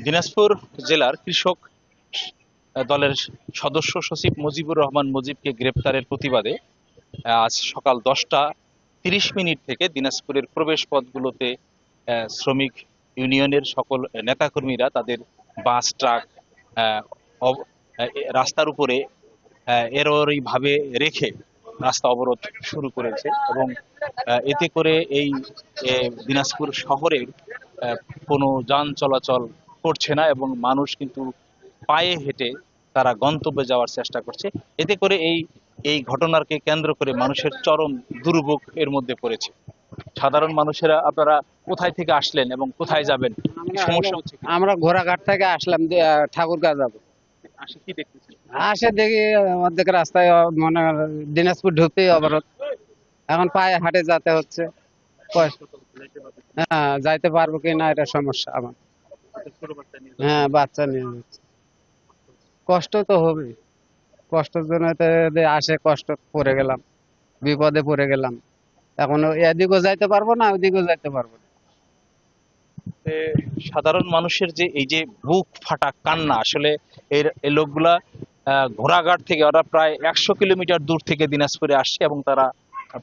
দিনাজপুর জেলার কৃষক দলের সদস্য সচিব মুজিবুর রহমান মুজিবকে গ্রেপ্তারের প্রতিবাদে আজ সকাল 10টা 30 মিনিট থেকে দিনাজপুরের প্রবেশ পথগুলোতে শ্রমিক ইউনিয়নের সকল নেতাকর্মীরা তাদের বাস ট্রাক আহ, অব- রাস্তার উপরে এরকমভাবে রেখে রাস্তা অবরোধ শুরু করেছে এবং এতে করে এই দিনাজপুর শহরের কোনো যান চলাচল করছে না এবং মানুষ কিন্তু পায়ে হেঁটে তারা গন্তব্যে যাওয়ার চেষ্টা করছে। এতে করে এই এই ঘটনাকে কেন্দ্র করে মানুষের চরম দুর্ভোগ এর মধ্যে পড়েছে। সাধারণ মানুষেরা, আপনারা কোথায় থেকে আসলেন এবং কোথায় যাবেন, কি সমস্যা হচ্ছে? আমরা ঘোড়াঘাট থেকে আসলাম ঠাকুরগাঁ যাবো। আসে কি দেখতেছেন? আসে দেখি অর্ধেক রাস্তায় মনে হয় দিনাজপুর ঢুকতেই অবরোধ। এখন পায়ে হাঁটে যেতে হচ্ছে। হ্যাঁ, যাইতে পারবো কি না এটা সমস্যা আমার। হ্যাঁ, বাচ্চা নিয়ে যাচ্ছে। কষ্ট তো হবে, কষ্টের জন্য তো আসে, কষ্ট পড়ে গেলাম, বিপদে পড়ে গেলাম। এখন এদিকেও যাইতে পারবো না, ওইদিকেও যাইতে পারবো না। এ, সাধারণ মানুষের যে এই যে বুক ফাটা কান্না, আসলে এই লোকগুলা ঘোড়াঘাট থেকে, ওরা প্রায় 100 কিলোমিটার দূর থেকে দিনাজপুরে আসছে এবং তারা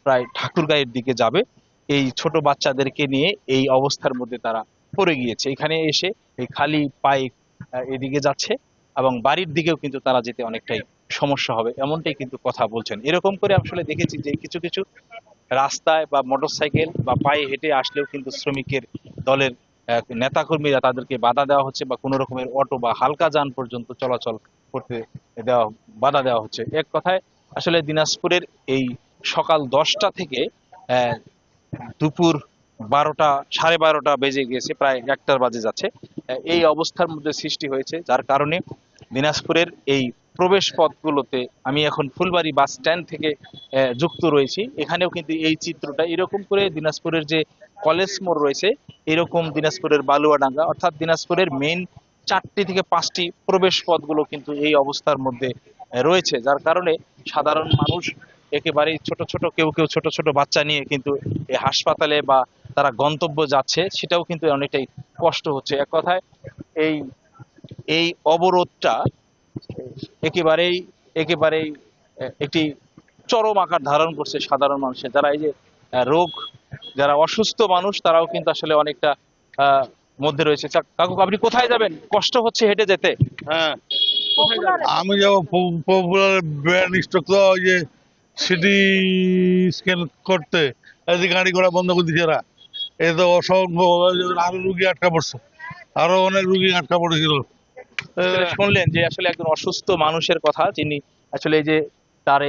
প্রায় ঠাকুরগাঁয়ের দিকে যাবে। এই ছোট বাচ্চাদেরকে নিয়ে এই অবস্থার মধ্যে তারা পড়ে গিয়েছে। এখানে এসে এই খালি পায়ে এদিকে যাচ্ছে এবং বাড়ির দিকেও কিন্তু তারা যেতে অনেকটাই সমস্যা হবে, এমনটাই কিন্তু কথা বলছেন। এরকম করে আসলে দেখেছি যে কিছু কিছু রাস্তায় বা মোটরসাইকেল বা পায়ে হেঁটে আসলেও কিন্তু শ্রমিকের দলের নেতাকর্মীরা তাদেরকে বাধা দেওয়া হচ্ছে বা কোনো রকমের অটো বা হালকা যান পর্যন্ত চলাচল করতে দেওয়া বাধা দেওয়া হচ্ছে। এক কথায় আসলে দিনাজপুরের এই সকাল 10টা থেকে আহ, দুপুর 12টা 12:30 বেজে গিয়েছে, প্রায় 1টার বাজে যাচ্ছে, এই অবস্থার মধ্যে সৃষ্টি হয়েছে, যার কারণে দিনাজপুরের এই প্রবেশ পথগুলোতে, আমি এখন ফুলবাড়ি বাস স্ট্যান্ড থেকে যুক্ত রয়েছি, এখানেও কিন্তু এই চিত্রটা এরকম করে দিনাজপুরের যে কলেজ মোড় রয়েছে, এরকম দিনাজপুরের বালুয়াডাঙ্গা, অর্থাৎ দিনাজপুরের মেইন 4টি থেকে 5টি প্রবেশ পথগুলো কিন্তু এই অবস্থার মধ্যে রয়েছে, যার কারণে সাধারণ মানুষ একেবারেই ছোট ছোট, কেউ কেউ ছোট ছোট বাচ্চা নিয়ে কিন্তু এই হাসপাতালে বা তারা গন্তব্য যাচ্ছে, সেটাও কিন্তু অনেকটাই কষ্ট হচ্ছে। এক কথায় এই এই অবরোধটা একেবারেই একেবারেই একটি চরম আকার ধারণ করছে সাধারণ মানুষের, যারা এই যে রোগ, যারা অসুস্থ মানুষ, তারাও কিন্তু আসলে অনেকটা মধ্যে রয়েছে। কাকু, আপনি কোথায় যাবেন? কষ্ট হচ্ছে হেঁটে যেতে? হ্যাঁ, কোথায় যাবেন? আমি যাবো পপুলার ব্র্যান্ড স্টক, তো ওই যে সিটি স্ক্যান করতে, এদিকে গাড়ি ঘোড়া বন্ধ করে দিচ্ছে এরা। এ তো অসংখ্য, আরো রুগী আটকা পড়ছে, আরো অনেক রুগী আটকা পড়েছিল। আসলে শুনলেন যে আসলে একজন অসুস্থ মানুষের কথা, যিনি আসলে এই যে তার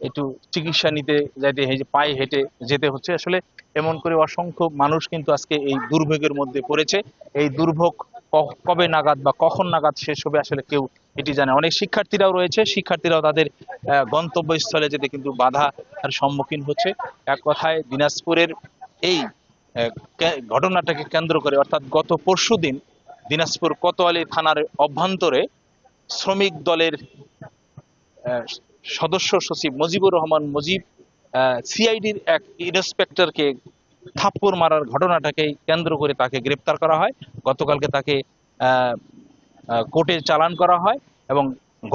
একটু চিকিৎসা নিতে যাইতে এই যে পায়ে হেঁটে যেতে হচ্ছে। আসলে এমন করে অসংখ্য মানুষ কিন্তু আজকে এই দুর্ভোগের মধ্যে পড়েছে। এই দুর্ভোগ কবে নাগাদ বা কখন নাগাদ শেষ হবে আসলে কেউ এটি জানে। অনেক শিক্ষার্থীরাও রয়েছে, শিক্ষার্থীরাও তাদের গন্তব্যস্থলে যেতে কিন্তু বাধার সম্মুখীন হচ্ছে। এক কথায় দিনাজপুরের এই ঘটনাটাকে কেন্দ্র করে, অর্থাৎ গত পরশুদিন দিনাজপুর কোতোয়ালি থানার অভ্যন্তরে শ্রমিক দলের আহ, সদস্য সচিব মুজিবুর রহমান মুজিব সিআইডির এক ইন্সপেক্টরকে থাপ্পড় মারার ঘটনাটাকে কেন্দ্র করে তাকে গ্রেপ্তার করা হয়। গতকালকে তাকে কোর্টে চালান করা হয় এবং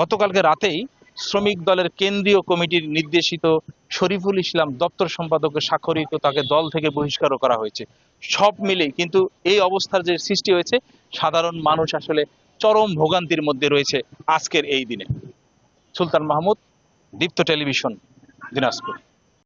গতকালকে রাতেই শ্রমিক দলের কেন্দ্রীয় কমিটির নির্দেশিত শরীফুল ইসলাম দপ্তর সম্পাদকের স্বাক্ষরিত তাকে দল থেকে বহিষ্কারও করা হয়েছে। সব মিলেই কিন্তু এই অবস্থার যে সৃষ্টি হয়েছে, সাধারণ মানুষ আসলে চরম ভোগান্তির মধ্যে রয়েছে আজকের এই দিনে। সুলতান মাহমুদ, দীপ্ত টেলিভিশন, দিনাজপুর।